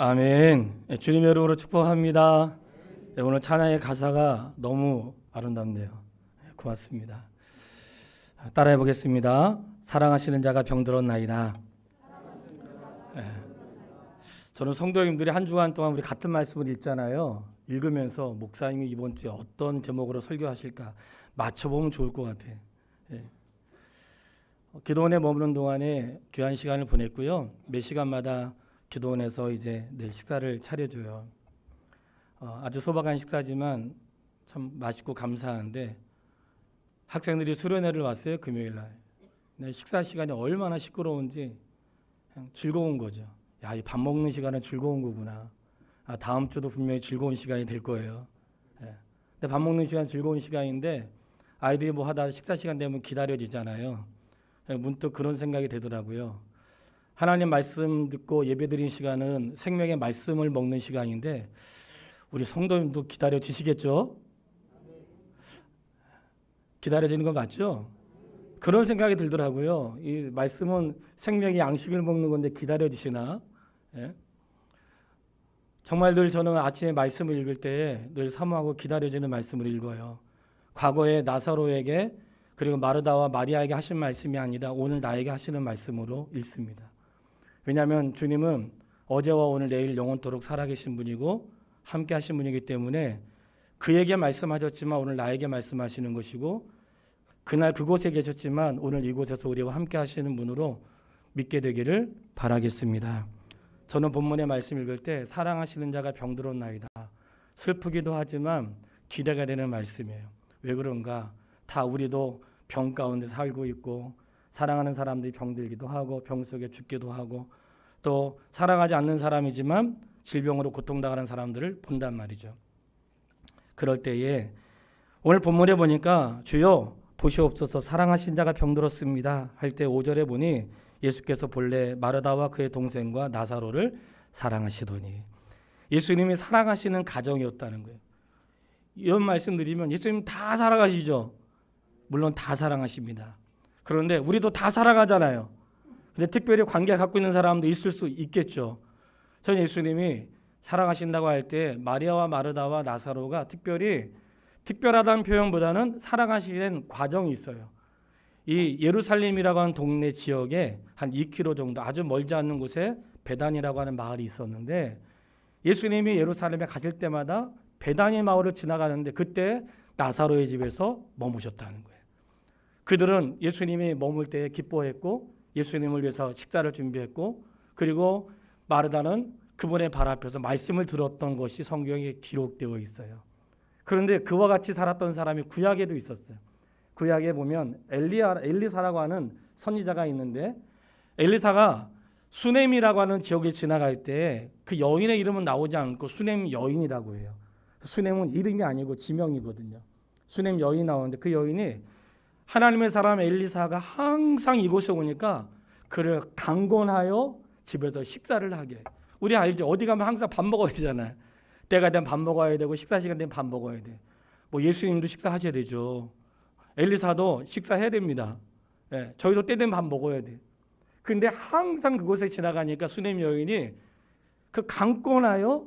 아멘. 주님의 이름으로 축복합니다. 오늘 찬양의 가사가 너무 아름답네요. 고맙습니다. 따라해 보겠습니다. 사랑하시는 자가 병들었나이다. 저는 성도님들이 한 주간 동안 우리 같은 말씀을 읽잖아요. 읽으면서 목사님이 이번 주에 어떤 제목으로 설교하실까 맞춰보면 좋을 것 같아요. 기도원에 머무는 동안에 귀한 시간을 보냈고요. 몇 시간마다 기도원에서 이제 늘 식사를 차려줘요. 아주 소박한 식사지만 참 맛있고 감사한데 학생들이 수련회를 왔어요. 금요일날. 식사 시간이 얼마나 시끄러운지 그냥 즐거운 거죠. 야, 이 밥 먹는 시간은 즐거운 거구나. 다음 주도 분명히 즐거운 시간이 될 거예요. 근데 밥 먹는 시간 즐거운 시간인데 아이들이 뭐 하다 식사 시간 되면 기다려지잖아요. 문득 그런 생각이 되더라고요. 하나님 말씀 듣고 예배드린 시간은 생명의 말씀을 먹는 시간인데 우리 성도님도 기다려지시겠죠? 기다려지는 거 맞죠? 그런 생각이 들더라고요. 이 말씀은 생명의 양식을 먹는 건데 기다려지시나? 정말 늘 저는 아침에 말씀을 읽을 때 늘 사모하고 기다려지는 말씀을 읽어요. 과거에 나사로에게 그리고 마르다와 마리아에게 하신 말씀이 아니라 오늘 나에게 하시는 말씀으로 읽습니다. 왜냐하면 주님은 어제와 오늘 내일 영원토록 살아계신 분이고 함께 하신 분이기 때문에 그에게 말씀하셨지만 오늘 나에게 말씀하시는 것이고 그날 그곳에 계셨지만 오늘 이곳에서 우리와 함께 하시는 분으로 믿게 되기를 바라겠습니다. 저는 본문의 말씀 읽을 때 사랑하시는 자가 병들었나이다. 슬프기도 하지만 기대가 되는 말씀이에요. 왜 그런가? 다 우리도 병 가운데 살고 있고 사랑하는 사람들이 병들기도 하고 병 속에 죽기도 하고 또 사랑하지 않는 사람이지만 질병으로 고통당하는 사람들을 본단 말이죠. 그럴 때에 오늘 본문에 보니까 주여 보시옵소서 사랑하신 자가 병들었습니다 할 때 5절에 보니 예수께서 본래 마르다와 그의 동생과 나사로를 사랑하시더니 예수님이 사랑하시는 가정이었다는 거예요. 이런 말씀 드리면 예수님 다 사랑하시죠. 물론 다 사랑하십니다. 그런데 우리도 다 사랑하잖아요. 근데 특별히 관계 갖고 있는 사람도 있을 수 있겠죠. 저는 예수님이 사랑하신다고 할 때 마리아와 마르다와 나사로가 특별하다는 표현보다는 사랑하시는 과정이 있어요. 이 예루살렘이라고 하는 동네 지역에 한 2km 정도 아주 멀지 않는 곳에 베단이라고 하는 마을이 있었는데 예수님이 예루살렘에 가실 때마다 베다니 마을을 지나가는데 그때 나사로의 집에서 머무셨다는 거예요. 그들은 예수님이 머물 때 기뻐했고 예수님을 위해서 식사를 준비했고 그리고 마르다는 그분의 발 앞에서 말씀을 들었던 것이 성경에 기록되어 있어요. 그런데 그와 같이 살았던 사람이 구약에도 있었어요. 구약에 보면 엘리사라고 하는 선지자가 있는데 엘리사가 수넴이라고 하는 지역에 지나갈 때 그 여인의 이름은 나오지 않고 수넴 여인이라고 해요. 수넴은 이름이 아니고 지명이거든요. 수넴 여인이 나오는데 그 여인이 하나님의 사람 엘리사가 항상 이곳에 오니까 그를 강권하여 집에서 식사를 하게 해요. 우리 알죠? 어디 가면 항상 밥 먹어야 되잖아요. 때가 되면 밥 먹어야 되고 식사 시간 되면 밥 먹어야 돼. 뭐 예수님도 식사하셔야 되죠. 엘리사도 식사해야 됩니다. 저희도 때 되면 밥 먹어야 돼. 근데 항상 그곳에 지나가니까 수넴 여인이 그 강권하여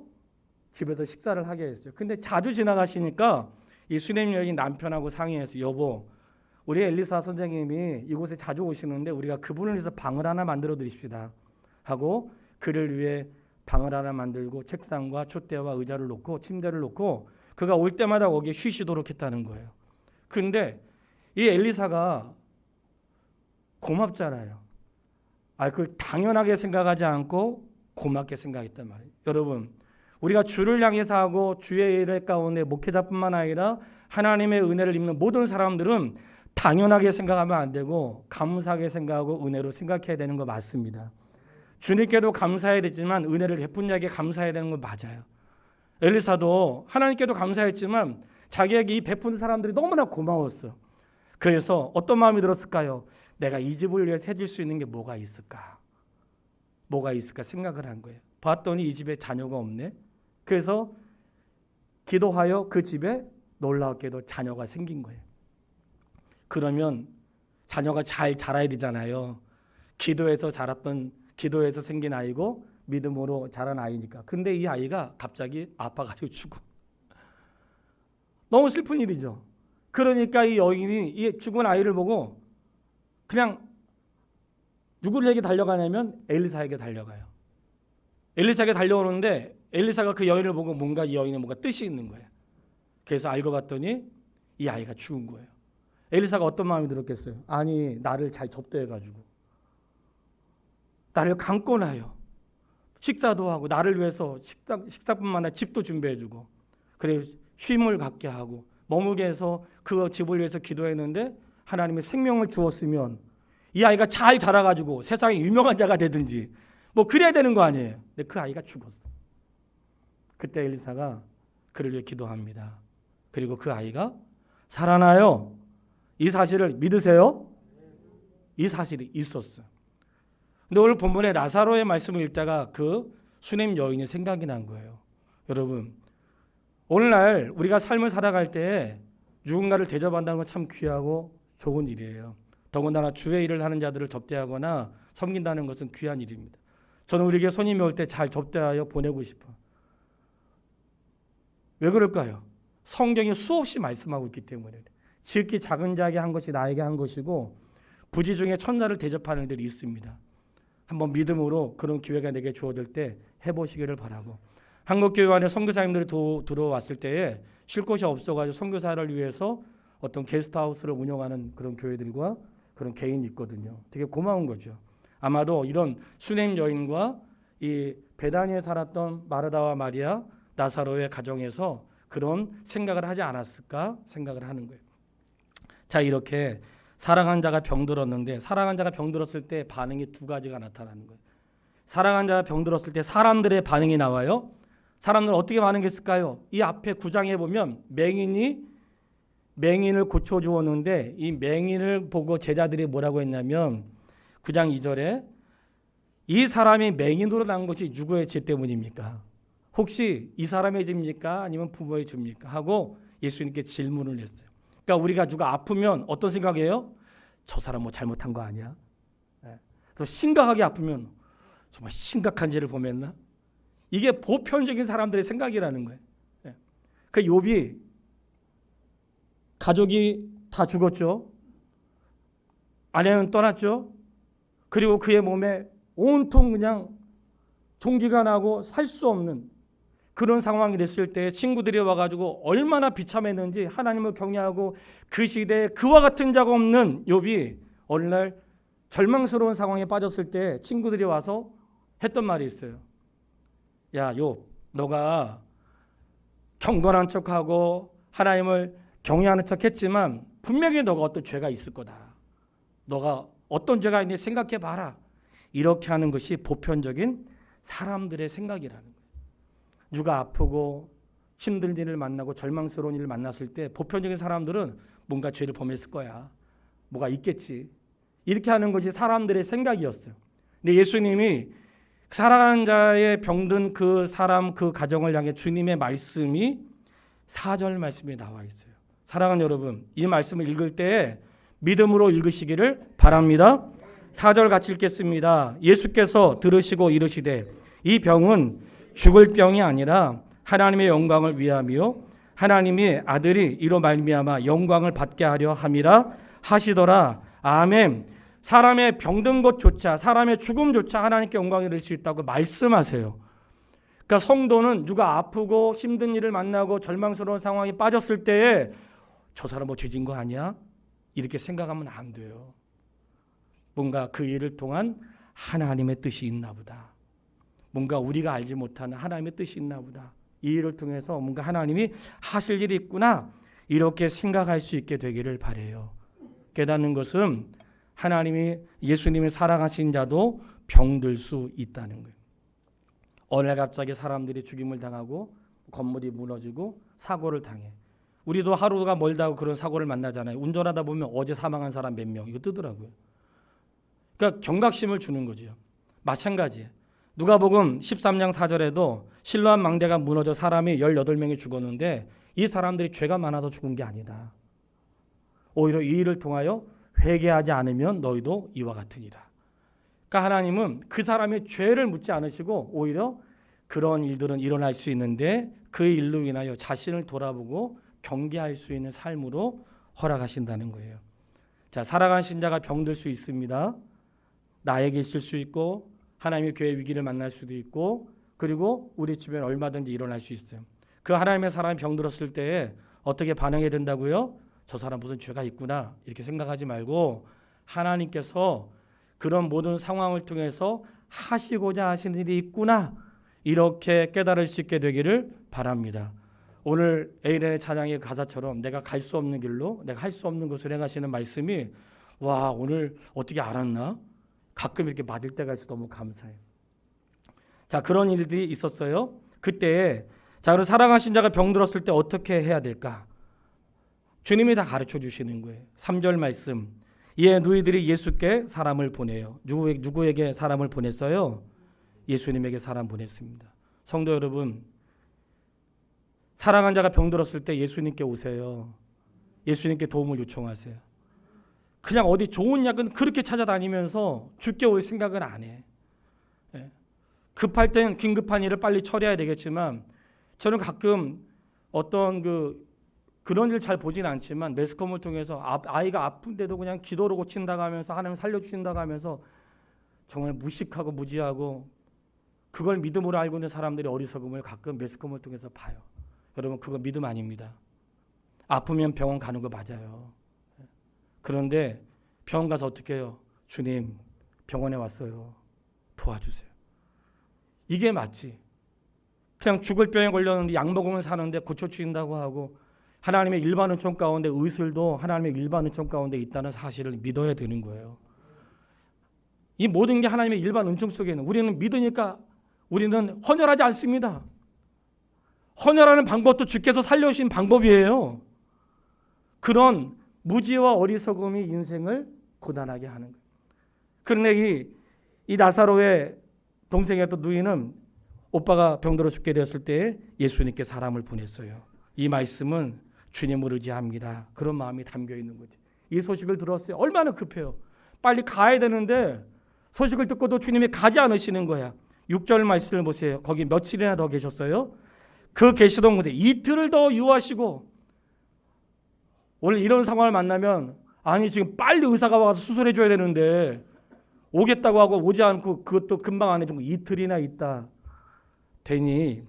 집에서 식사를 하게 했어요. 근데 자주 지나가시니까 이 수넴 여인 남편하고 상의해서 여보 우리 엘리사 선생님이 이곳에 자주 오시는데 우리가 그분을 위해서 방을 하나 만들어 드립시다 하고 그를 위해 방을 하나 만들고 책상과 촛대와 의자를 놓고 침대를 놓고 그가 올 때마다 거기에 쉬시도록 했다는 거예요. 근데 이 엘리사가 고맙잖아요. 그걸 당연하게 생각하지 않고 고맙게 생각했단 말이에요. 여러분 우리가 주를 향해서 하고 주의 일 가운데 목회자뿐만 아니라 하나님의 은혜를 입는 모든 사람들은 당연하게 생각하면 안 되고 감사하게 생각하고 은혜로 생각해야 되는 거 맞습니다. 주님께도 감사해야 되지만 은혜를 베푼 자에게 감사해야 되는 건 맞아요. 엘리사도 하나님께도 감사했지만 자기에게 이 베푼 사람들이 너무나 고마웠어. 그래서 어떤 마음이 들었을까요? 내가 이 집을 위해서 해줄 수 있는 게 뭐가 있을까? 뭐가 있을까 생각을 한 거예요. 봤더니 이 집에 자녀가 없네. 그래서 기도하여 그 집에 놀랍게도 자녀가 생긴 거예요. 그러면 자녀가 잘 자라야 되잖아요. 기도해서 생긴 아이고 믿음으로 자란 아이니까. 근데 이 아이가 갑자기 아파가지고 죽어. 너무 슬픈 일이죠. 그러니까 이 여인이 이 죽은 아이를 보고 그냥 누구에게 달려가냐면 엘리사에게 달려가요. 엘리사에게 달려오는데 엘리사가 그 여인을 보고 뭔가 이 여인에 뭔가 뜻이 있는 거예요. 그래서 알고 봤더니 이 아이가 죽은 거예요. 엘리사가 어떤 마음이 들었겠어요? 아니, 나를 잘 접대해가지고 나를 강권하여 식사도 하고 나를 위해서 식사뿐만 아니라 집도 준비해주고 그래 쉼을 갖게 하고 머물게 해서 그 집을 위해서 기도했는데 하나님이 생명을 주었으면 이 아이가 잘 자라가지고 세상에 유명한 자가 되든지 뭐 그래야 되는 거 아니에요. 근데 그 아이가 죽었어. 그때 엘리사가 그를 위해 기도합니다. 그리고 그 아이가 살아나요. 이 사실을 믿으세요? 이 사실이 있었어. 근데 오늘 본문에 나사로의 말씀을 읽다가 그 수넴 여인이 생각이 난 거예요. 여러분, 오늘날 우리가 삶을 살아갈 때 누군가를 대접한다는 건 참 귀하고 좋은 일이에요. 더군다나 주의 일을 하는 자들을 접대하거나 섬긴다는 것은 귀한 일입니다. 저는 우리에게 손님이 올 때 잘 접대하여 보내고 싶어요. 왜 그럴까요? 성경이 수없이 말씀하고 있기 때문에. 지극히 작은 자에게 한 것이 나에게 한 것이고 부지 중에 천사를 대접하는 일이 있습니다. 한번 믿음으로 그런 기회가 내게 주어질 때 해보시기를 바라고, 한국교회 안에 선교사님들이 들어왔을 때에 쉴 곳이 없어가지고 선교사를 위해서 어떤 게스트하우스를 운영하는 그런 교회들과 그런 개인이 있거든요. 되게 고마운 거죠. 아마도 이런 수넴 여인과 이 베다니에 살았던 마르다와 마리아, 나사로의 가정에서 그런 생각을 하지 않았을까 생각을 하는 거예요. 자, 이렇게 사랑한 자가 병들었는데 사랑한 자가 병들었을 때 반응이 두 가지가 나타나는 거예요. 사랑한 자가 병들었을 때 사람들의 반응이 나와요. 사람들은 어떻게 반응했을까요? 이 앞에 9장에 보면 맹인이 맹인을 고쳐주었는데 이 맹인을 보고 제자들이 뭐라고 했냐면 9장 2절에 이 사람이 맹인으로 난 것이 누구의 죄 때문입니까? 혹시 이 사람의 죄입니까? 아니면 부모의 죄입니까? 하고 예수님께 질문을 했어요. 그러니까 우리가 누가 아프면 어떤 생각이에요? 저 사람 뭐 잘못한 거 아니야? 또 심각하게 아프면 정말 심각한 죄를 범했나? 이게 보편적인 사람들의 생각이라는 거예요. 그 욥이 가족이 다 죽었죠. 아내는 떠났죠. 그리고 그의 몸에 온통 그냥 종기가 나고 살 수 없는 그런 상황이 됐을 때 친구들이 와가지고 얼마나 비참했는지 하나님을 경외하고 그 시대에 그와 같은 자가 없는 욥이 어느 날 절망스러운 상황에 빠졌을 때 친구들이 와서 했던 말이 있어요. 야, 욥, 너가 경건한 척하고 하나님을 경외하는 척했지만 분명히 너가 어떤 죄가 있을 거다. 너가 어떤 죄가 있는지 생각해봐라. 이렇게 하는 것이 보편적인 사람들의 생각이라는 거예요. 누가 아프고 힘든 일을 만나고 절망스러운 일을 만났을 때 보편적인 사람들은 뭔가 죄를 범했을 거야. 뭐가 있겠지. 이렇게 하는 것이 사람들의 생각이었어요. 근데 예수님이 사랑하는 자의 병든 그 사람, 그 가정을 향해 주님의 말씀이 4절 말씀에 나와 있어요. 사랑하는 여러분, 이 말씀을 읽을 때 믿음으로 읽으시기를 바랍니다. 4절 같이 읽겠습니다. 예수께서 들으시고 이르시되 이 병은 죽을 병이 아니라 하나님의 영광을 위함이요 하나님이 아들이 이로 말미암아 영광을 받게 하려 함이라 하시더라. 아멘. 사람의 병든 것조차 사람의 죽음조차 하나님께 영광을 이룰 수 있다고 말씀하세요. 그러니까 성도는 누가 아프고 힘든 일을 만나고 절망스러운 상황에 빠졌을 때에 저 사람 뭐 죄진 거 아니야? 이렇게 생각하면 안 돼요. 뭔가 그 일을 통한 하나님의 뜻이 있나 보다. 뭔가 우리가 알지 못하는 하나님의 뜻이 있나 보다. 이 일을 통해서 뭔가 하나님이 하실 일이 있구나. 이렇게 생각할 수 있게 되기를 바라요. 깨닫는 것은 하나님이 예수님을 사랑하신 자도 병들 수 있다는 거예요. 어느 날 갑자기 사람들이 죽임을 당하고 건물이 무너지고 사고를 당해. 우리도 하루가 멀다고 그런 사고를 만나잖아요. 운전하다 보면 어제 사망한 사람 몇 명 이거 뜨더라고요. 그러니까 경각심을 주는 거죠. 마찬가지예요. 누가복음 13장 4절에도 실로암 망대가 무너져 사람이 18명이 죽었는데 이 사람들이 죄가 많아서 죽은 게 아니다. 오히려 이 일을 통하여 회개하지 않으면 너희도 이와 같으니라. 그러니까 하나님은 그 사람의 죄를 묻지 않으시고 오히려 그런 일들은 일어날 수 있는데 그 일로 인하여 자신을 돌아보고 경계할 수 있는 삶으로 허락하신다는 거예요. 자, 살아가는 신자가 병들 수 있습니다. 나에게 있을 수 있고 하나님의 교회 위기를 만날 수도 있고 그리고 우리 주변에 얼마든지 일어날 수 있어요. 그 하나님의 사람이 병들었을 때에 어떻게 반응해야 된다고요? 저 사람 무슨 죄가 있구나 이렇게 생각하지 말고 하나님께서 그런 모든 상황을 통해서 하시고자 하시는 일이 있구나 이렇게 깨달을 수 있게 되기를 바랍니다. 오늘 에이렌의 찬양의 가사처럼 내가 갈 수 없는 길로 내가 할 수 없는 것을 행하시는 말씀이 와 오늘 어떻게 알았나? 가끔 이렇게 맞을 때가 있어 너무 감사해요. 자, 그런 일들이 있었어요. 그때 자, 그럼 사랑하신 자가 병들었을 때 어떻게 해야 될까? 주님이 다 가르쳐 주시는 거예요. 3절 말씀. 이에 너희들이 예수께 사람을 보내요. 누구에게 사람을 보냈어요? 예수님에게 사람 보냈습니다. 성도 여러분, 사랑한 자가 병들었을 때 예수님께 오세요. 예수님께 도움을 요청하세요. 그냥 어디 좋은 약은 그렇게 찾아다니면서 죽게 올 생각은 안 해. 급할 때는 긴급한 일을 빨리 처리해야 되겠지만 저는 가끔 어떤 그런 일 잘 보진 않지만 매스컴을 통해서 아이가 아픈데도 그냥 기도로 고친다고 하면서 하나님 살려주신다고 하면서 정말 무식하고 무지하고 그걸 믿음으로 알고 있는 사람들이 어리석음을 가끔 매스컴을 통해서 봐요. 여러분 그거 믿음 아닙니다. 아프면 병원 가는 거 맞아요. 그런데 병원 가서 어떻게 해요? 주님 병원에 왔어요. 도와주세요. 이게 맞지. 그냥 죽을 병에 걸렸는데 약 먹으면 사는데 고쳐주신다고 하고 하나님의 일반 은총 가운데 의술도 하나님의 일반 은총 가운데 있다는 사실을 믿어야 되는 거예요. 이 모든 게 하나님의 일반 은총 속에는 우리는 믿으니까 우리는 헌혈하지 않습니다. 헌혈하는 방법도 주께서 살려주신 방법이에요. 그런 무지와 어리석음이 인생을 고단하게 하는 거예요. 그런데 이 나사로의 동생이었던 누이는 오빠가 병들어 죽게 되었을 때 예수님께 사람을 보냈어요. 이 말씀은 주님을 의지합니다. 그런 마음이 담겨 있는 거지. 이 소식을 들었어요. 얼마나 급해요. 빨리 가야 되는데 소식을 듣고도 주님이 가지 않으시는 거야. 6절 말씀을 보세요. 거기 며칠이나 더 계셨어요. 그 계시던 곳에 이틀을 더 유하시고 원래 이런 상황을 만나면 아니 지금 빨리 의사가 와서 수술해 줘야 되는데 오겠다고 하고 오지 않고 그것도 금방 안 해주고 이틀이나 있다 되니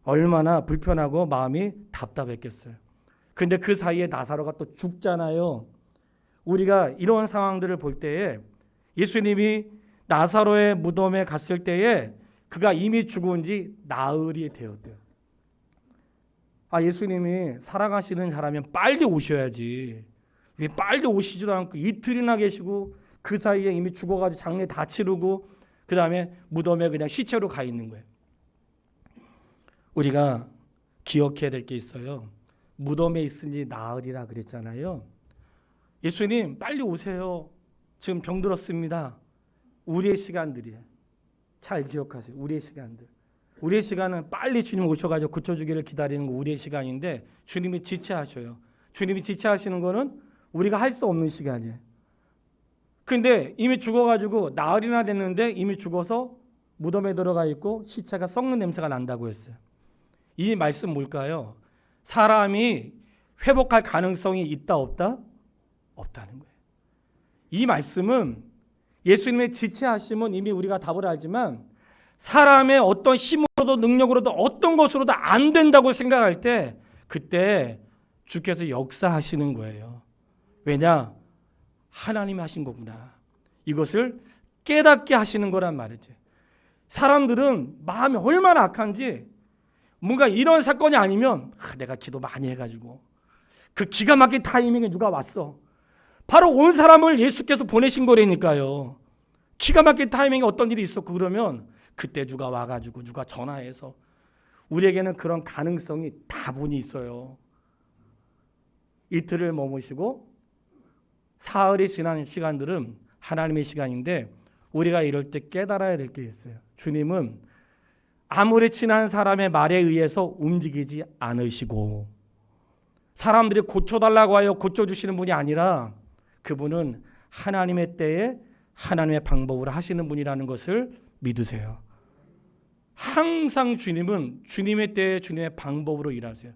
얼마나 불편하고 마음이 답답했겠어요. 근데 그 사이에 나사로가 또 죽잖아요. 우리가 이런 상황들을 볼 때에 예수님이 나사로의 무덤에 갔을 때에 그가 이미 죽은 지 나흘이 되었대요. 예수님이 사랑하시는 사람이면 빨리 오셔야지. 왜 빨리 오시지도 않고 이틀이나 계시고 그 사이에 이미 죽어가지고 장례 다 치르고 그 다음에 무덤에 그냥 시체로 가 있는 거예요. 우리가 기억해야 될 게 있어요. 무덤에 있으니 나으리라 그랬잖아요. 예수님 빨리 오세요. 지금 병들었습니다. 우리의 시간들이에요. 잘 기억하세요. 우리의 시간들. 우리의 시간은 빨리 주님 오셔가지고 고쳐주기를 기다리는 거 우리의 시간인데 주님이 지체하셔요. 주님이 지체하시는 거는 우리가 할 수 없는 시간이에요. 근데 이미 죽어가지고 나흘이나 됐는데 이미 죽어서 무덤에 들어가 있고 시체가 썩는 냄새가 난다고 했어요. 이 말씀 뭘까요? 사람이 회복할 가능성이 있다 없다? 없다는 거예요. 이 말씀은 예수님의 지체하심은 이미 우리가 답을 알지만 사람의 어떤 힘으로도 능력으로도 어떤 것으로도 안 된다고 생각할 때 그때 주께서 역사하시는 거예요. 왜냐? 하나님이 하신 거구나. 이것을 깨닫게 하시는 거란 말이지. 사람들은 마음이 얼마나 악한지 뭔가 이런 사건이 아니면 내가 기도 많이 해가지고 그 기가 막힌 타이밍에 누가 왔어. 바로 온 사람을 예수께서 보내신 거라니까요. 기가 막힌 타이밍에 어떤 일이 있었고 그러면 그때 누가 와가지고 누가 전화해서 우리에게는 그런 가능성이 다분히 있어요. 이틀을 머무시고 사흘이 지난 시간들은 하나님의 시간인데 우리가 이럴 때 깨달아야 될 게 있어요. 주님은 아무리 친한 사람의 말에 의해서 움직이지 않으시고 사람들이 고쳐달라고 하여 고쳐주시는 분이 아니라 그분은 하나님의 때에 하나님의 방법으로 하시는 분이라는 것을 믿으세요. 항상 주님은 주님의 때에 주님의 방법으로 일하세요.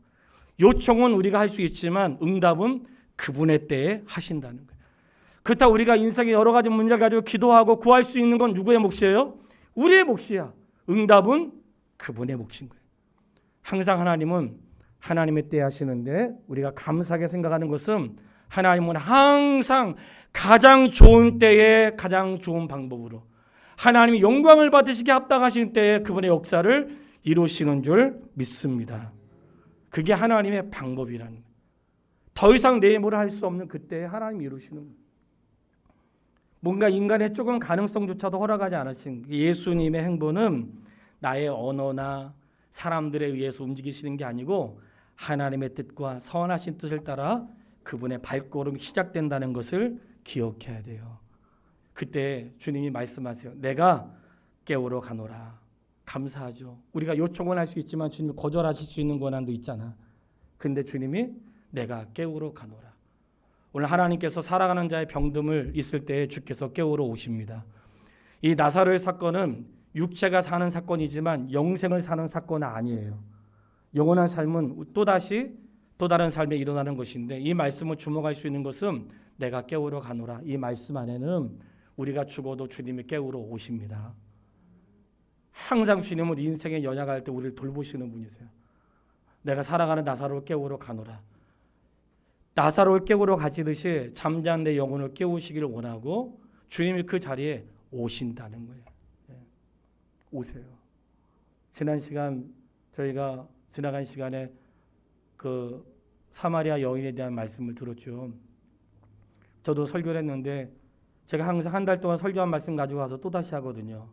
요청은 우리가 할 수 있지만 응답은 그분의 때에 하신다는 거예요. 그렇다고 우리가 인생의 여러 가지 문제를 가지고 기도하고 구할 수 있는 건 누구의 몫이에요? 우리의 몫이야. 응답은 그분의 몫인 거예요. 항상 하나님은 하나님의 때에 하시는데 우리가 감사하게 생각하는 것은 하나님은 항상 가장 좋은 때에 가장 좋은 방법으로 하나님이 영광을 받으시게 합당하신 때에 그분의 역사를 이루시는 줄 믿습니다. 그게 하나님의 방법이라는 거예요. 더 이상 내 힘으로 할 수 없는 그때에 하나님이 이루시는 거예요. 뭔가 인간의 조금 가능성조차도 허락하지 않으신 예수님의 행보는 나의 언어나 사람들에 의해서 움직이시는 게 아니고 하나님의 뜻과 선하신 뜻을 따라 그분의 발걸음이 시작된다는 것을 기억해야 돼요. 그때 주님이 말씀하세요. 내가 깨우러 가노라. 감사하죠. 우리가 요청은 할 수 있지만 주님이 거절하실 수 있는 권한도 있잖아. 근데 주님이 내가 깨우러 가노라. 오늘 하나님께서 살아가는 자의 병듦을 있을 때 주께서 깨우러 오십니다. 이 나사로의 사건은 육체가 사는 사건이지만 영생을 사는 사건은 아니에요. 영원한 삶은 또다시 또 다른 삶에 일어나는 것인데 이 말씀을 주목할 수 있는 것은 내가 깨우러 가노라. 이 말씀 안에는 우리가 죽어도 주님이 깨우러 오십니다. 항상 주님은 인생에 연약할 때 우리를 돌보시는 분이세요. 내가 살아가는 나사로를 깨우러 가노라. 나사로를 깨우러 가시듯이 잠자는 내 영혼을 깨우시기를 원하고 주님이 그 자리에 오신다는 거예요. 오세요. 지난 시간 저희가 지나간 시간에 그 사마리아 여인에 대한 말씀을 들었죠. 저도 설교를 했는데 제가 항상 한 달 동안 설교한 말씀 가지고 와서 또다시 하거든요.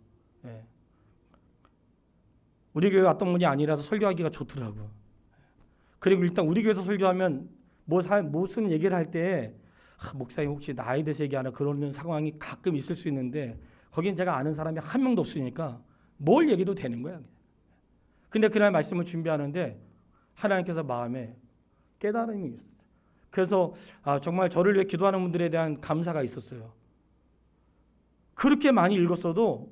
우리 교회 왔던 분이 아니라서 설교하기가 좋더라고요. 그리고 일단 우리 교회에서 설교하면 무슨 얘기를 할 때 목사님 혹시 나에 대해서 얘기하나 그런 상황이 가끔 있을 수 있는데 거긴 제가 아는 사람이 한 명도 없으니까 뭘 얘기도 되는 거야. 근데 그날 말씀을 준비하는데 하나님께서 마음에 깨달음이 있었어요. 그래서 정말 저를 위해 기도하는 분들에 대한 감사가 있었어요. 그렇게 많이 읽었어도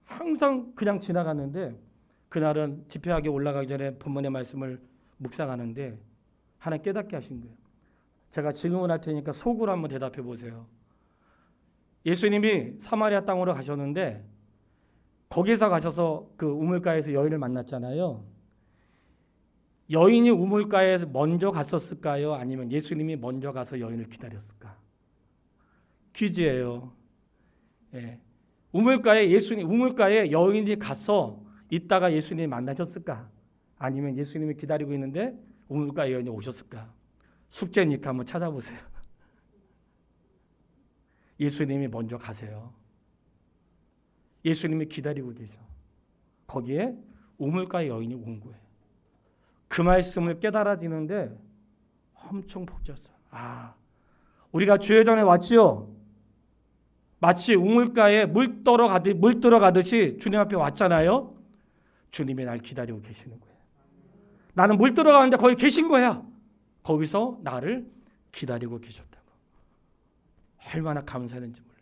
항상 그냥 지나갔는데 그날은 집회하게 올라가기 전에 본문의 말씀을 묵상하는데 하나님 깨닫게 하신 거예요. 제가 질문을 할 테니까 속으로 한번 대답해 보세요. 예수님이 사마리아 땅으로 가셨는데 거기서 가셔서 그 우물가에서 여인을 만났잖아요. 여인이 우물가에 먼저 갔었을까요? 아니면 예수님이 먼저 가서 여인을 기다렸을까? 퀴즈예요. 우물가에 여인이 가서 있다가 예수님이 만나셨을까? 아니면 예수님이 기다리고 있는데 우물가에 여인이 오셨을까? 숙제니까 한번 찾아보세요. 예수님이 먼저 가세요. 예수님이 기다리고 계셔. 거기에 우물가에 여인이 온 거예요. 그 말씀을 깨달아지는데 엄청 복잡했어요. 우리가 주의 전에 왔지요. 마치 우물가에 물 들어가듯이 주님 앞에 왔잖아요. 주님이 날 기다리고 계시는 거예요. 나는 물 들어가는데 거기 계신 거야. 거기서 나를 기다리고 계셨다고. 얼마나 감사했는지 몰라.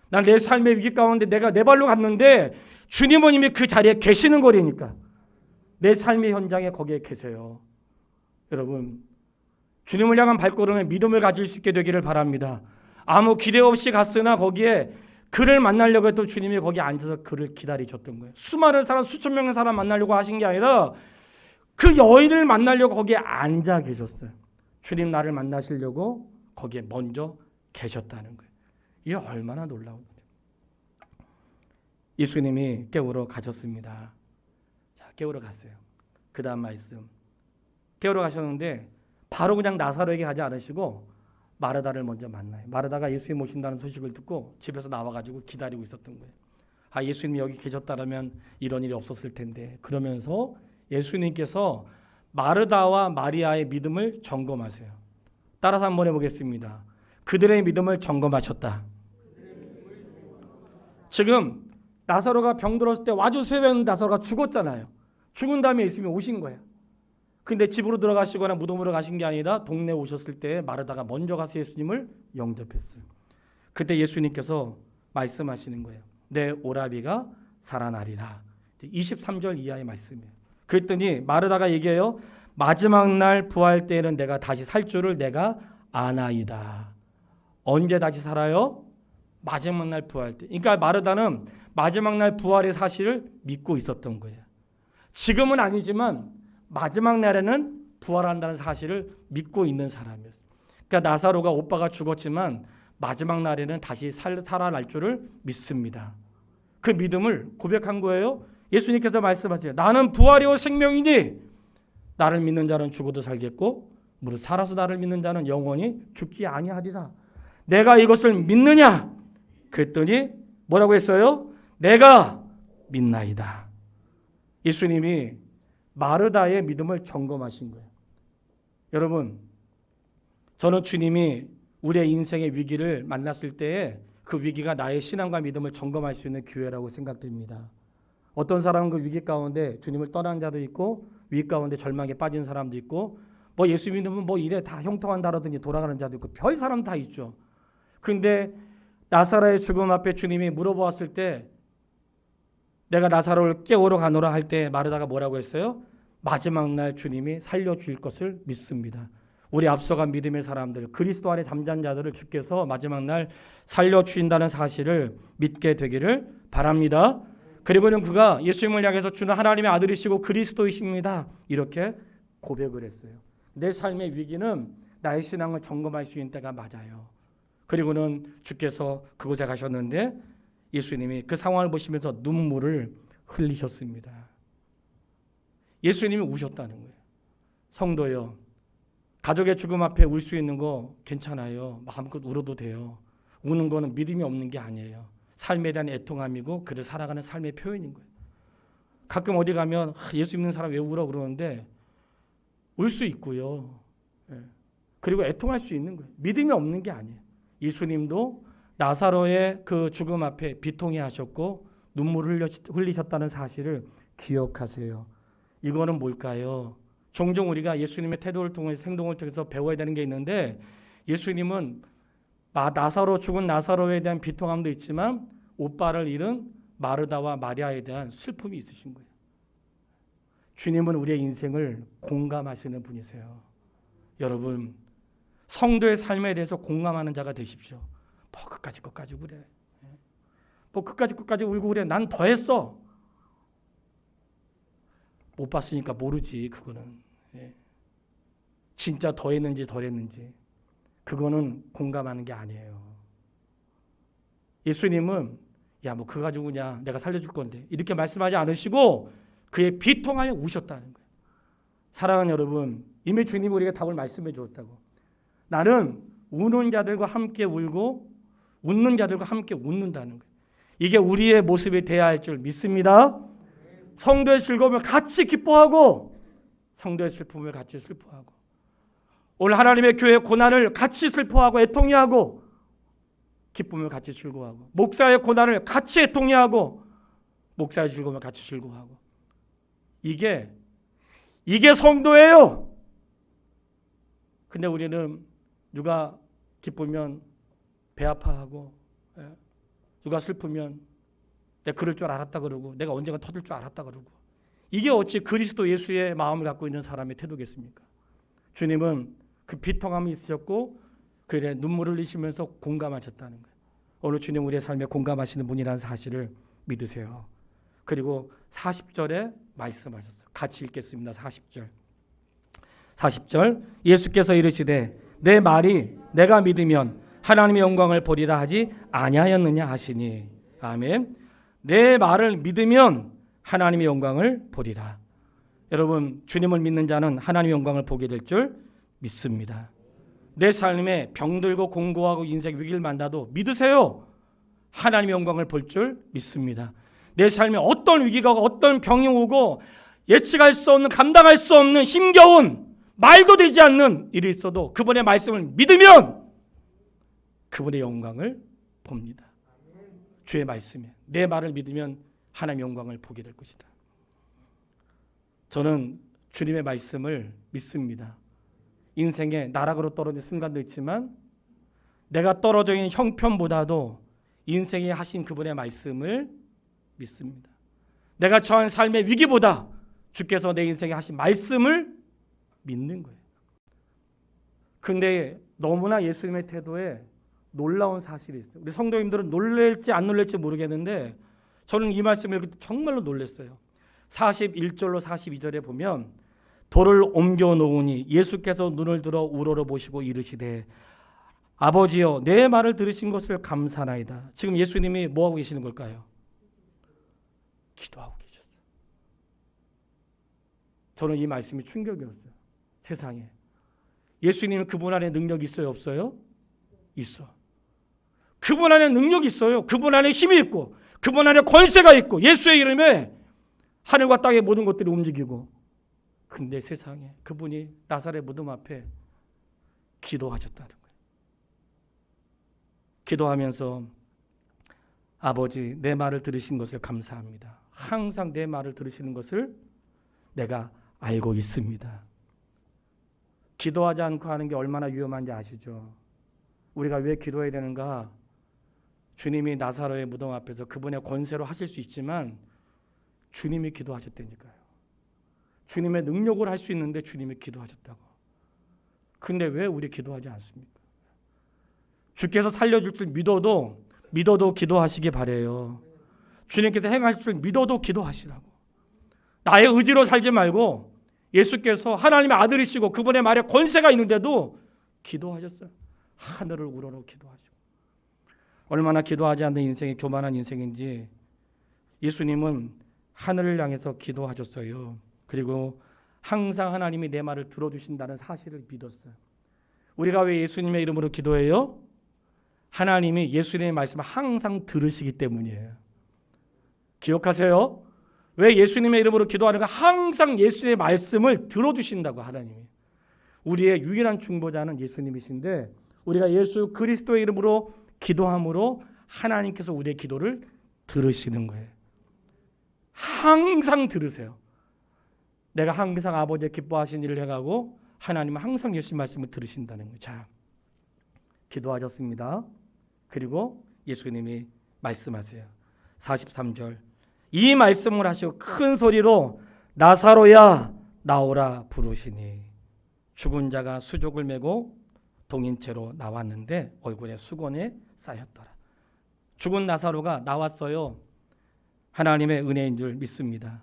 난 내 삶의 위기 가운데 내가 내 발로 갔는데 주님은 이미 그 자리에 계시는 거라니까. 내 삶의 현장에 거기에 계세요. 여러분, 주님을 향한 발걸음에 믿음을 가질 수 있게 되기를 바랍니다. 아무 기대 없이 갔으나 거기에 그를 만나려고 했던 주님이 거기에 앉아서 그를 기다리셨던 거예요. 수많은 사람, 수천 명의 사람 만나려고 하신 게 아니라 그 여인을 만나려고 거기에 앉아 계셨어요. 주님 나를 만나시려고 거기에 먼저 계셨다는 거예요. 이게 얼마나 놀라운 거예요. 예수님이 깨우러 가셨습니다. 자, 깨우러 갔어요. 그 다음 말씀. 깨우러 가셨는데 바로 그냥 나사로에게 가지 않으시고 마르다를 먼저 만나요. 마르다가 예수님 오신다는 소식을 듣고 집에서 나와가지고 기다리고 있었던 거예요. 예수님이 여기 계셨다면 이런 일이 없었을 텐데. 그러면서 예수님께서 마르다와 마리아의 믿음을 점검하세요. 따라서 한번 해보겠습니다. 그들의 믿음을 점검하셨다. 지금 나사로가 병들었을 때 와주세요 했는데 나사로가 죽었잖아요. 죽은 다음에 예수님이 오신 거예요. 근데 집으로 들어가시거나 무덤으로 가신 게 아니라 동네에 오셨을 때 마르다가 먼저 가서 예수님을 영접했어요. 그때 예수님께서 말씀하시는 거예요. 내 오라비가 살아나리라. 23절 이하의 말씀이에요. 그랬더니 마르다가 얘기해요. 마지막 날 부활 때에는 내가 다시 살 줄을 내가 아나이다. 언제 다시 살아요? 마지막 날 부활 때. 그러니까 마르다는 마지막 날 부활의 사실을 믿고 있었던 거예요. 지금은 아니지만 마지막 날에는 부활한다는 사실을 믿고 있는 사람이었어요. 그러니까 나사로가 오빠가 죽었지만 마지막 날에는 다시 살아날 줄을 믿습니다. 그 믿음을 고백한 거예요. 예수님께서 말씀하세요. 나는 부활이요 생명이니 나를 믿는 자는 죽어도 살겠고 무릇 살아서 나를 믿는 자는 영원히 죽지 아니하리라. 내가 이것을 믿느냐? 그랬더니 뭐라고 했어요? 내가 믿나이다. 예수님이 마르다의 믿음을 점검하신 거예요. 여러분, 저는 주님이 우리의 인생의 위기를 만났을 때에 그 위기가 나의 신앙과 믿음을 점검할 수 있는 기회라고 생각됩니다. 어떤 사람은 그 위기 가운데 주님을 떠난 자도 있고 위기 가운데 절망에 빠진 사람도 있고 뭐 예수 믿으면 뭐 이래 다 형통한다라든지 돌아가는 자도 있고 별 사람 다 있죠. 그런데 나사로의 죽음 앞에 주님이 물어보았을 때 내가 나사로를 깨우러 가노라 할 때 마르다가 뭐라고 했어요? 마지막 날 주님이 살려주실 것을 믿습니다. 우리 앞서간 믿음의 사람들, 그리스도 안에 잠잔 자들을 주께서 마지막 날 살려주신다는 사실을 믿게 되기를 바랍니다. 그리고는 그가 예수님을 향해서 주는 하나님의 아들이시고 그리스도이십니다. 이렇게 고백을 했어요. 내 삶의 위기는 나의 신앙을 점검할 수 있는 때가 맞아요. 그리고는 주께서 그곳에 가셨는데 예수님이 그 상황을 보시면서 눈물을 흘리셨습니다. 예수님이 우셨다는 거예요. 성도요, 가족의 죽음 앞에 울 수 있는 거 괜찮아요. 마음껏 울어도 돼요. 우는 거는 믿음이 없는 게 아니에요. 삶에 대한 애통함이고 그를 살아가는 삶의 표현인 거예요. 가끔 어디 가면 예수 믿는 사람 왜 울어 그러는데 울 수 있고요. 그리고 애통할 수 있는 거예요. 믿음이 없는 게 아니에요. 예수님도 나사로의 그 죽음 앞에 비통해 하셨고 눈물을 흘리셨다는 사실을 기억하세요. 이거는 뭘까요? 종종 우리가 예수님의 태도를 통해서 행동을 통해서 배워야 되는 게 있는데 예수님은 나사로 죽은 나사로에 대한 비통함도 있지만 오빠를 잃은 마르다와 마리아에 대한 슬픔이 있으신 거예요. 주님은 우리의 인생을 공감하시는 분이세요. 여러분, 성도의 삶에 대해서 공감하는 자가 되십시오. 뭐 끝까지 그래. 뭐 끝까지 울고 그래. 난 더 했어. 못 봤으니까 모르지. 그거는 진짜 더 했는지 덜 했는지 그거는 공감하는 게 아니에요. 예수님은 야 뭐 그거 가지고 그냥 내가 살려줄 건데 이렇게 말씀하지 않으시고 그의 비통하여 우셨다는 거예요. 사랑하는 여러분, 이미 주님이 우리에게 답을 말씀해 주었다고. 나는 우는 자들과 함께 울고 웃는 자들과 함께 웃는다는 거예요. 이게 우리의 모습이 되어야 할 줄 믿습니다. 성도의 즐거움을 같이 기뻐하고 성도의 슬픔을 같이 슬퍼하고 오늘 하나님의 교회의 고난을 같이 슬퍼하고 애통해하고 기쁨을 같이 즐거워하고 목사의 고난을 같이 애통해하고 목사의 즐거움을 같이 즐거워하고 이게 성도예요. 근데 우리는 누가 기쁘면 배 아파하고 누가 슬프면 내가 그럴 줄 알았다 그러고 내가 언젠가 터질 줄 알았다 그러고 이게 어찌 그리스도 예수의 마음을 갖고 있는 사람의 태도겠습니까? 주님은 그 비통함이 있으셨고 그래 눈물을 흘리시면서 공감하셨다는 거예요. 오늘 주님 우리의 삶에 공감하시는 분이라는 사실을 믿으세요. 그리고 40절에 말씀하셨어요. 같이 읽겠습니다. 40절 예수께서 이르시되 내 말이 내가 믿으면 하나님의 영광을 보리라 하지 아니하였느냐 하시니 아멘. 내 말을 믿으면 하나님의 영광을 보리라. 여러분, 주님을 믿는 자는 하나님의 영광을 보게 될 줄 믿습니다. 내 삶에 병들고 공고하고 인생 위기를 만나도 믿으세요. 하나님의 영광을 볼 줄 믿습니다. 내 삶에 어떤 위기가 오고 어떤 병이 오고 예측할 수 없는 감당할 수 없는 힘겨운 말도 되지 않는 일이 있어도 그분의 말씀을 믿으면 그분의 영광을 봅니다. 주의 말씀에 내 말을 믿으면 하나님의 영광을 보게 될 것이다. 저는 주님의 말씀을 믿습니다. 인생에 나락으로 떨어진 순간도 있지만 내가 떨어져 있는 형편보다도 인생에 하신 그분의 말씀을 믿습니다. 내가 처한 삶의 위기보다 주께서 내 인생에 하신 말씀을 믿는 거예요. 근데 너무나 예수님의 태도에 놀라운 사실이 있어요. 우리 성도님들은 놀랄지 안 놀랄지 모르겠는데 저는 이 말씀을 읽을 때 정말로 놀랐어요. 41절로 42절에 보면 돌을 옮겨 놓으니 예수께서 눈을 들어 우러러 보시고 이르시되 아버지여 내 말을 들으신 것을 감사나이다. 지금 예수님이 뭐하고 계시는 걸까요? 기도하고 계셨어요. 저는 이 말씀이 충격이었어요. 세상에 예수님은 그분 안에 능력이 있어요? 없어요? 있어. 그분 안에 능력이 있어요. 그분 안에 힘이 있고 그분 안에 권세가 있고 예수의 이름에 하늘과 땅의 모든 것들이 움직이고, 근데 세상에 그분이 나사렛 무덤 앞에 기도하셨다는 거예요. 기도하면서 아버지 내 말을 들으신 것을 감사합니다. 항상 내 말을 들으시는 것을 내가 알고 있습니다. 기도하지 않고 하는 게 얼마나 위험한지 아시죠? 우리가 왜 기도해야 되는가? 주님이 나사로의 무덤 앞에서 그분의 권세로 하실 수 있지만 주님이 기도하셨다니까요. 주님의 능력을 할 수 있는데 주님이 기도하셨다고. 근데 왜 우리 기도하지 않습니까? 주께서 살려줄 줄 믿어도 기도하시기 바래요. 주님께서 행하실 줄 믿어도 기도하시라고. 나의 의지로 살지 말고 예수께서 하나님의 아들이시고 그분의 말에 권세가 있는데도 기도하셨어요. 하늘을 우러러 기도하시고. 얼마나 기도하지 않는 인생이 교만한 인생인지 예수님은 하늘을 향해서 기도하셨어요. 그리고 항상 하나님이 내 말을 들어주신다는 사실을 믿었어요. 우리가 왜 예수님의 이름으로 기도해요? 하나님이 예수님의 말씀을 항상 들으시기 때문이에요. 기억하세요? 왜 예수님의 이름으로 기도하는가? 항상 예수님의 말씀을 들어주신다고. 하나님이 우리의 유일한 중보자는 예수님이신데 우리가 예수 그리스도의 이름으로 기도함으로 하나님께서 우리의 기도를 들으시는 거예요. 항상 들으세요. 내가 항상 아버지의 기뻐하신 일을 해가고 하나님은 항상 예수님 말씀을 들으신다는 거예요. 자, 기도하셨습니다. 그리고 예수님이 말씀하세요. 43절 이 말씀을 하시고 큰 소리로 나사로야 나오라 부르시니 죽은 자가 수족을 메고 동인채로 나왔는데 얼굴에 수건이 쌓였더라. 죽은 나사로가 나왔어요. 하나님의 은혜인 줄 믿습니다.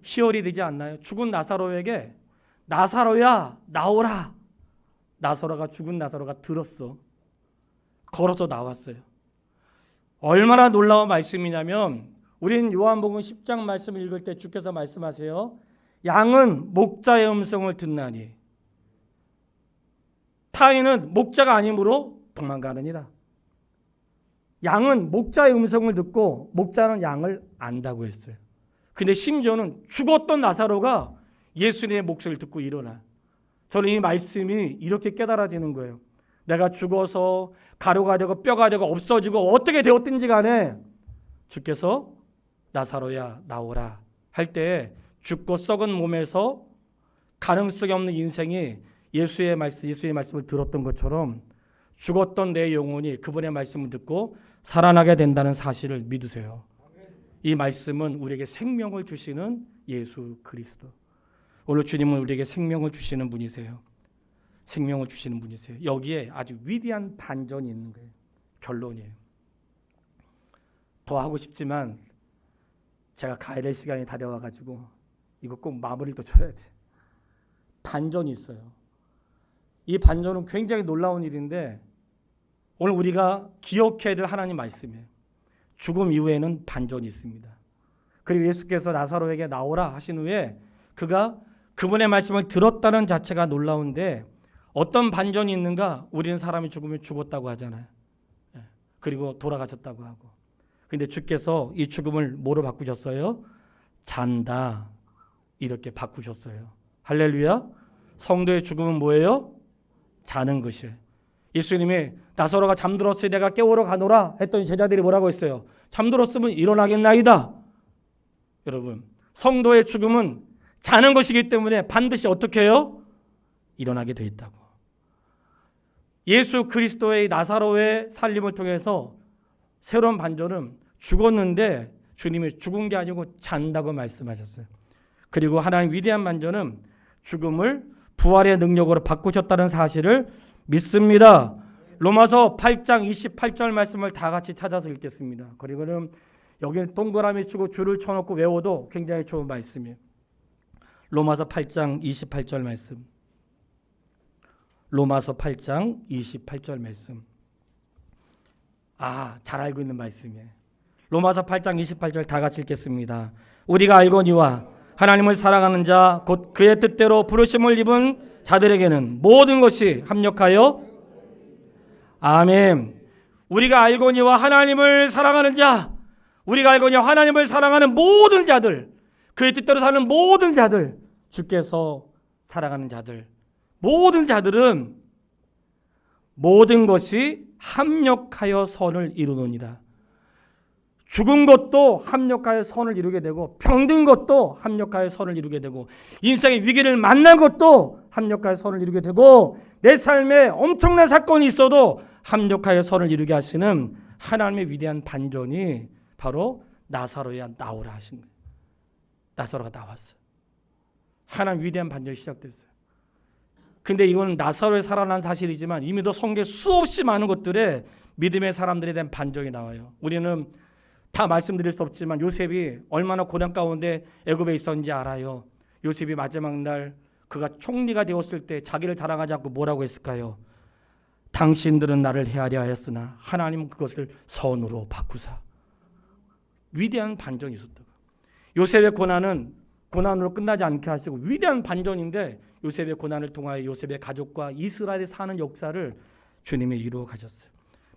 희열이 되지 않나요? 죽은 나사로에게 나사로야 나오라. 나사로가 죽은 나사로가 들었어. 걸어서 나왔어요. 얼마나 놀라운 말씀이냐면 우리는 요한복음 10장 말씀을 읽을 때 주께서 말씀하세요. 양은 목자의 음성을 듣나니 타인은 목자가 아니므로 도망가느니라. 양은 목자의 음성을 듣고 목자는 양을 안다고 했어요. 근데 심지어는 죽었던 나사로가 예수님의 목소리를 듣고 일어나. 저는 이 말씀이 이렇게 깨달아지는 거예요. 내가 죽어서 가루가 되고 뼈가 되고 없어지고 어떻게 되었든지 간에 주께서 나사로야 나오라 할 때 죽고 썩은 몸에서 가능성이 없는 인생이 예수의 말씀을 들었던 것처럼 죽었던 내 영혼이 그분의 말씀을 듣고 살아나게 된다는 사실을 믿으세요. 이 말씀은 우리에게 생명을 주시는 예수 그리스도. 오늘 주님은 우리에게 생명을 주시는 분이세요. 생명을 주시는 분이세요. 여기에 아주 위대한 반전이 있는 거예요. 결론이에요. 더 하고 싶지만 제가 가야 될 시간이 다 되어가지고 이거 꼭 마무리를 또 쳐야 돼. 반전이 있어요. 이 반전은 굉장히 놀라운 일인데 오늘 우리가 기억해야 될 하나님 말씀이에요. 죽음 이후에는 반전이 있습니다. 그리고 예수께서 나사로에게 나오라 하신 후에 그가 그분의 말씀을 들었다는 자체가 놀라운데 어떤 반전이 있는가? 우리는 사람이 죽으면 죽었다고 하잖아요. 그리고 돌아가셨다고 하고. 근데 주께서 이 죽음을 뭐로 바꾸셨어요? 잔다. 이렇게 바꾸셨어요. 할렐루야. 성도의 죽음은 뭐예요? 자는 것이에요. 예수님이 나사로가 잠들었으니 내가 깨우러 가노라 했더니 제자들이 뭐라고 했어요? 잠들었으면 일어나겠나이다. 여러분, 성도의 죽음은 자는 것이기 때문에 반드시 어떻게 해요? 일어나게 돼 있다고. 예수 그리스도의 나사로의 살림을 통해서 새로운 반전은 죽었는데 주님이 죽은 게 아니고 잔다고 말씀하셨어요. 그리고 하나님 위대한 반전은 죽음을 부활의 능력으로 바꾸셨다는 사실을 믿습니다. 로마서 8장 28절 말씀을 다 같이 찾아서 읽겠습니다. 그리고는 여기는 동그라미 치고 줄을 쳐놓고 외워도 굉장히 좋은 말씀이에요. 로마서 8장 28절 말씀. 로마서 8장 28절 말씀. 잘 알고 있는 말씀이에요. 로마서 8장 28절 다 같이 읽겠습니다. 우리가 알거니와 하나님을 사랑하는 자 곧 그의 뜻대로 부르심을 입은 자들에게는 모든 것이 합력하여 아멘. 우리가 알거니와 하나님을 사랑하는 자, 우리가 알거니와 하나님을 사랑하는 모든 자들, 그의 뜻대로 사는 모든 자들, 주께서 사랑하는 자들, 모든 자들은 모든 것이 합력하여 선을 이루느니라. 죽은 것도 합력하여 선을 이루게 되고, 병든 것도 합력하여 선을 이루게 되고, 인생의 위기를 만난 것도 합력하여 선을 이루게 되고, 내 삶에 엄청난 사건이 있어도 합력하여 선을 이루게 하시는 하나님의 위대한 반전이 바로 나사로야 나오라 하신 거예요. 나사로가 나왔어요. 하나님 위대한 반전이 시작됐어요. 근데 이건 나사로의 살아난 사실이지만 이미도 성경에 수없이 많은 것들에 믿음의 사람들에 대한 반전이 나와요. 우리는 다 말씀드릴 수 없지만 요셉이 얼마나 고난 가운데 애굽에 있었는지 알아요. 요셉이 마지막 날 그가 총리가 되었을 때 자기를 자랑하지 않고 뭐라고 했을까요? 당신들은 나를 헤아려 하였으나 하나님은 그것을 선으로 바꾸사. 위대한 반전이 있었다고. 요셉의 고난은 고난으로 끝나지 않게 하시고 위대한 반전인데, 요셉의 고난을 통하여 요셉의 가족과 이스라엘이 사는 역사를 주님이 이루어 가셨어요.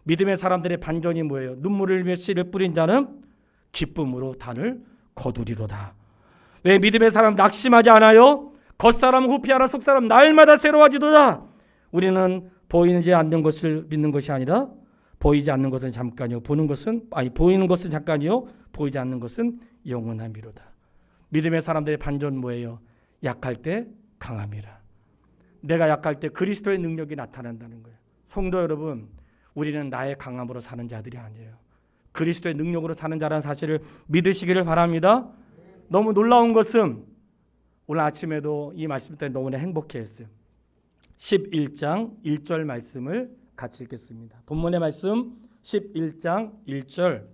믿음의 사람들의 반전이 뭐예요? 눈물을 흘리며 씨를 뿌린 자는 기쁨으로 단을 거두리로다. 왜 믿음의 사람 낙심하지 않아요? 겉사람 후피하나 속사람 날마다 새로워지도다. 우리는 보이지 않는 것을 믿는 것이 아니라 보이지 않는 것은 잠깐이요 보이는 것은 잠깐이요 보이지 않는 것은 영원함이로다. 믿음의 사람들의 반전 뭐예요? 약할 때 강함이라. 내가 약할 때 그리스도의 능력이 나타난다는 거예요. 성도 여러분, 우리는 나의 강함으로 사는 자들이 아니에요. 그리스도의 능력으로 사는 자라는 사실을 믿으시기를 바랍니다. 너무 놀라운 것은 오늘 아침에도 이 말씀 때문에 너무나 행복해했어요. 11장 1절 말씀을 같이 읽겠습니다. 본문의 말씀 11장 1절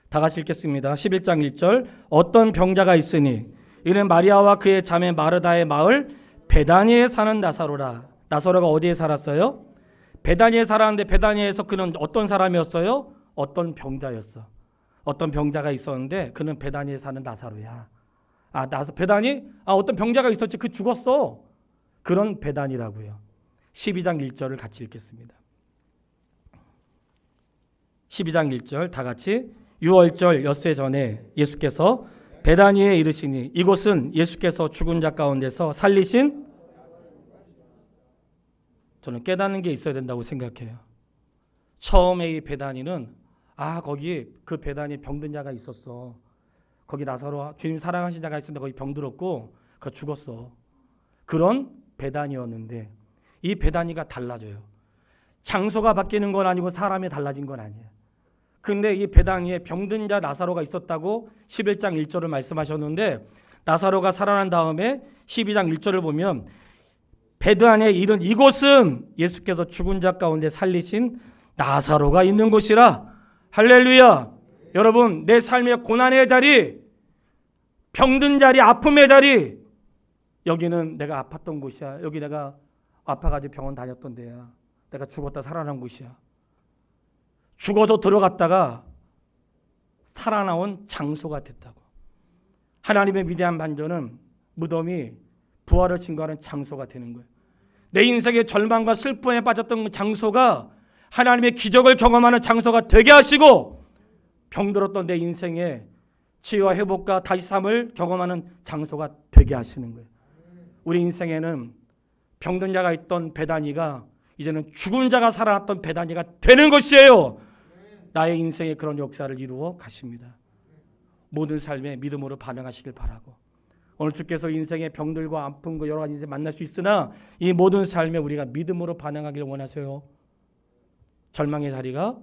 다 같이 읽겠습니다. 11장 1절 어떤 병자가 있으니 이는 마리아와 그의 자매 마르다의 마을 베다니에 사는 나사로라. 나사로가 어디에 살았어요? 베다니에 살았는데 베다니에서 그는 어떤 사람이었어요? 어떤 병자였어. 어떤 병자가 있었는데 그는 베다니에 사는 나사로야. 베다니? 어떤 병자가 있었지. 그 죽었어. 그런 베다니라고요. 12장 1절을 같이 읽겠습니다. 12장 1절 다 같이 유월절 엿새 전에 예수께서 베다니에 이르시니 이곳은 예수께서 죽은 자 가운데서 살리신, 저는 깨닫는 게 있어야 된다고 생각해요. 처음에 이 베다니는 거기 그 베다니 병든 자가 있었어. 거기 나사로 주님 사랑하신 자가 있었는데 거기 병들었고 그 죽었어. 그런 베다니였는데 이 베다니가 달라져요. 장소가 바뀌는 건 아니고 사람이 달라진 건 아니에요. 근데 이 베다니에 병든 자 나사로가 있었다고 11장 1절을 말씀하셨는데, 나사로가 살아난 다음에 12장 1절을 보면 베다니에 이른 이곳은 예수께서 죽은 자 가운데 살리신 나사로가 있는 곳이라. 할렐루야. 여러분, 내 삶의 고난의 자리, 병든 자리, 아픔의 자리, 여기는 내가 아팠던 곳이야. 여기 내가 아파가지고 병원 다녔던 데야. 내가 죽었다 살아난 곳이야. 죽어서 들어갔다가 살아나온 장소가 됐다고. 하나님의 위대한 반전은 무덤이 부활을 증거하는 장소가 되는 거예요. 내 인생의 절망과 슬픔에 빠졌던 그 장소가 하나님의 기적을 경험하는 장소가 되게 하시고, 병들었던 내 인생의 치유와 회복과 다시 삶을 경험하는 장소가 되게 하시는 거예요. 우리 인생에는 병든 자가 있던 베다니가 이제는 죽은 자가 살아났던 베다니가 되는 것이에요. 나의 인생에 그런 역사를 이루어 가십니다. 모든 삶에 믿음으로 반응하시길 바라고, 오늘 주께서 인생의 병들과 아픔과 여러 가지 인생 만날 수 있으나 이 모든 삶에 우리가 믿음으로 반응하기를 원하세요. 절망의 자리가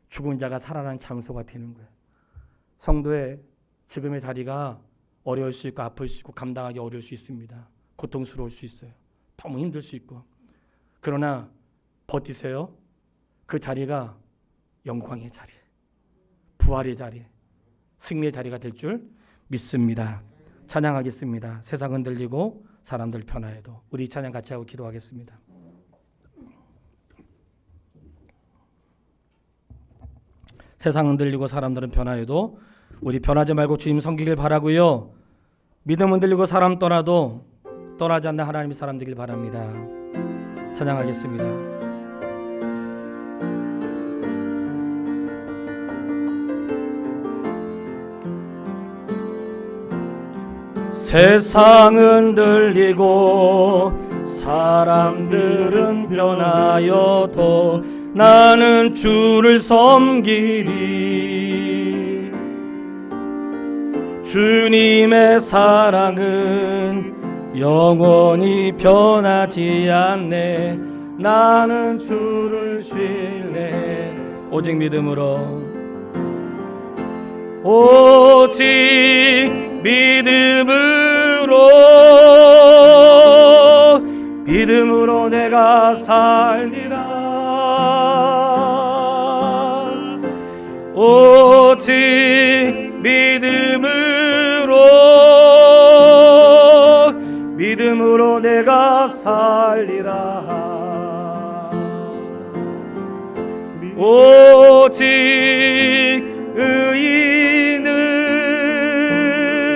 죽은 자가 살아난 장소가 되는 거예요. 성도의 지금의 자리가 어려울 수 있고 아플 수 있고 감당하기 어려울 수 있습니다. 고통스러울 수 있어요. 너무 힘들 수 있고. 그러나 버티세요. 그 자리가 영광의 자리, 부활의 자리, 승리의 자리가 될 줄 믿습니다. 찬양하겠습니다. 세상 흔들리고 사람들 변화해도. 우리 찬양 같이 하고 기도하겠습니다. 세상 흔들리고 사람들은 변화해도 우리 변하지 말고 주님 섬기길 바라고요. 믿음 흔들리고 사람 떠나도 떠나지 않는 하나님의 사람 되길 바랍니다. 찬양하겠습니다. 세상은 흔들리고 사람들은 변하여도 나는 주를 섬기리. 주님의 사랑은 영원히 변하지 않네. 나는 주를 신뢰. 오직 믿음으로, 오직 믿음으로 내가 살리라. 오직 믿음으로 내가 살리라. 오직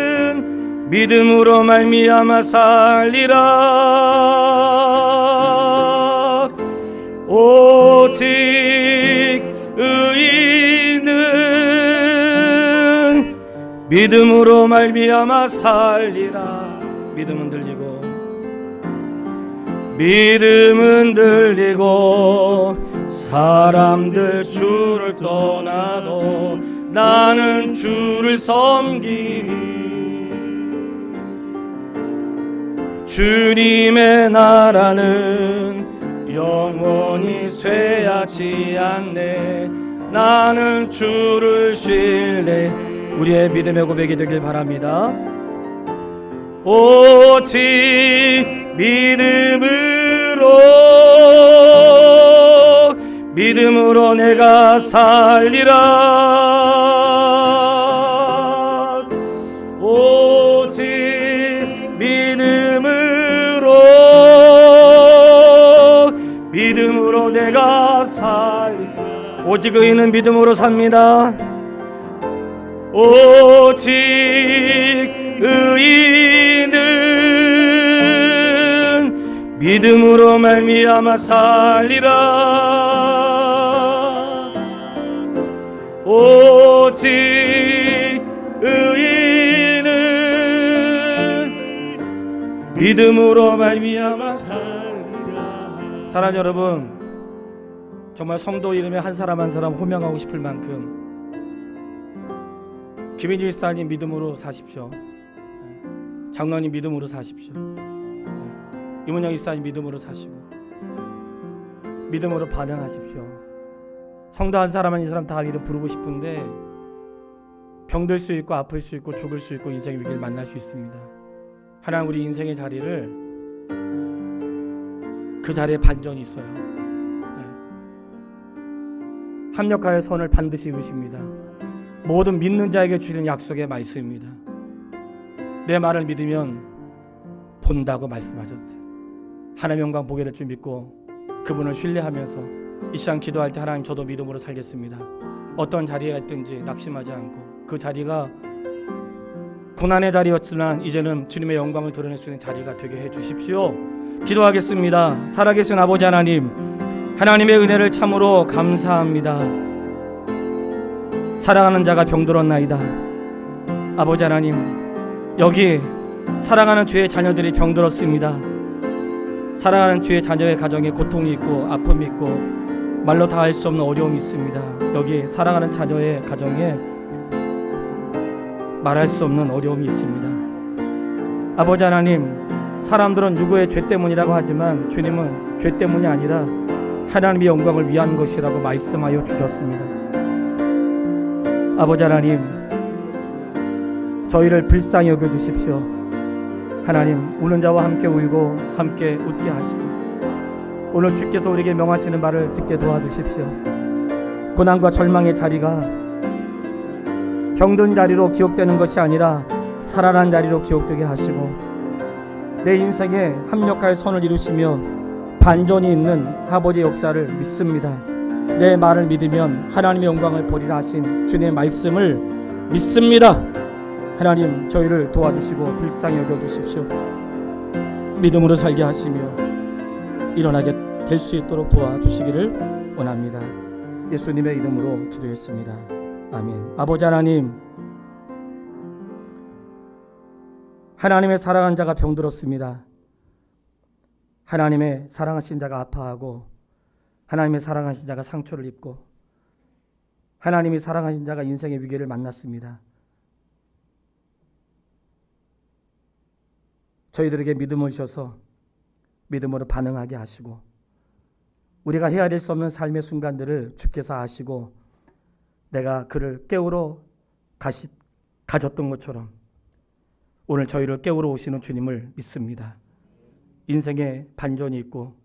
의인은 믿음으로 말미암아 살리라. 오직 의인은 믿음으로 말미암아 살리라. 믿음은 들리고 사람들 주를 떠나도 나는 주를 섬기리. 주님의 나라는 영원히 쇠하지 않네. 나는 주를 신뢰. 우리의 믿음의 고백이 되길 바랍니다. 오직 믿음으로 내가 살리라. 오직 믿음으로 내가 살리라. 오직 의인은 믿음으로 삽니다. 오직 의인은 믿음으로 말미암아 살리라. 오직 의인은 믿음으로 말미암아 살리라. 사랑하는 여러분, 정말 성도 이름에 한 사람 한 사람 호명하고 싶을 만큼 김인주 목사님 믿음으로 사십시오. 장로님 믿음으로 사십시오. 이문영 목사님 믿음으로 사시고 믿음으로 반응하십시오. 성도 한 사람 한 사람 다 이름 부르고 싶은데 병들 수 있고 아플 수 있고 죽을 수 있고 인생의 위기를 만날 수 있습니다. 하나님 우리 인생의 자리를 그 자리에 반전이 있어요. 합력하여 선을 반드시 이루십니다. 모든 믿는 자에게 주시는 약속의 말씀입니다. 내 말을 믿으면 본다고 말씀하셨어요. 하나님의 영광 보게 될 줄 믿고 그분을 신뢰하면서 이 시간 기도할 때 하나님 저도 믿음으로 살겠습니다. 어떤 자리에 있든지 낙심하지 않고 그 자리가 고난의 자리였지만 이제는 주님의 영광을 드러낼 수 있는 자리가 되게 해주십시오. 기도하겠습니다. 살아계신 아버지 하나님, 하나님의 은혜를 참으로 감사합니다. 사랑하는 자가 병들었나이다. 아버지 하나님, 여기 사랑하는 주의 자녀들이 병들었습니다. 사랑하는 주의 자녀의 가정에 고통이 있고 아픔이 있고 말로 다 할 수 없는 어려움이 있습니다. 여기 사랑하는 자녀의 가정에 말할 수 없는 어려움이 있습니다. 아버지 하나님, 사람들은 누구의 죄 때문이라고 하지만 주님은 죄 때문이 아니라 하나님의 영광을 위한 것이라고 말씀하여 주셨습니다. 아버지 하나님, 저희를 불쌍히 여겨주십시오. 하나님, 우는 자와 함께 울고 함께 웃게 하시고 오늘 주께서 우리에게 명하시는 말을 듣게 도와주십시오. 고난과 절망의 자리가 병든 자리로 기억되는 것이 아니라 살아난 자리로 기억되게 하시고 내 인생에 합력할 선을 이루시며 반전이 있는 아버지의 역사를 믿습니다. 내 말을 믿으면 하나님의 영광을 보리라 하신 주님의 말씀을 믿습니다. 하나님, 저희를 도와주시고 불쌍히 여겨주십시오. 믿음으로 살게 하시며 일어나게 될 수 있도록 도와주시기를 원합니다. 예수님의 이름으로 기도했습니다. 아멘. 아버지 하나님, 하나님의 사랑한 자가 병들었습니다. 하나님의 사랑하신 자가 아파하고 하나님의 사랑하신 자가 상처를 입고 하나님이 사랑하신 자가 인생의 위기를 만났습니다. 저희들에게 믿음을 주셔서 믿음으로 반응하게 하시고 우리가 헤아릴 수 없는 삶의 순간들을 주께서 아시고 내가 그를 깨우러 가셨던 것처럼 오늘 저희를 깨우러 오시는 주님을 믿습니다. 인생에 반전이 있고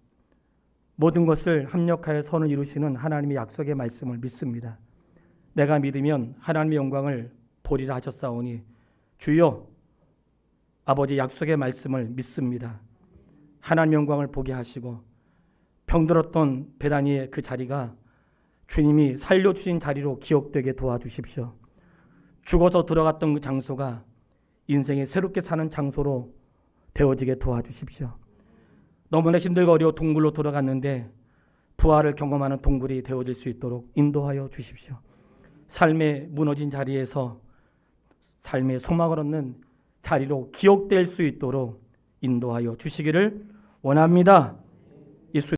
모든 것을 합력하여 선을 이루시는 하나님의 약속의 말씀을 믿습니다. 내가 믿으면 하나님의 영광을 보리라 하셨사오니 주여, 아버지 약속의 말씀을 믿습니다. 하나님의 영광을 보게 하시고 병들었던 베다니의 그 자리가 주님이 살려주신 자리로 기억되게 도와주십시오. 죽어서 들어갔던 그 장소가 인생에 새롭게 사는 장소로 되어지게 도와주십시오. 너무나 힘들고 어려워 동굴로 돌아갔는데 부활을 경험하는 동굴이 되어질 수 있도록 인도하여 주십시오. 삶의 무너진 자리에서 삶의 소망을 얻는 자리로 기억될 수 있도록 인도하여 주시기를 원합니다.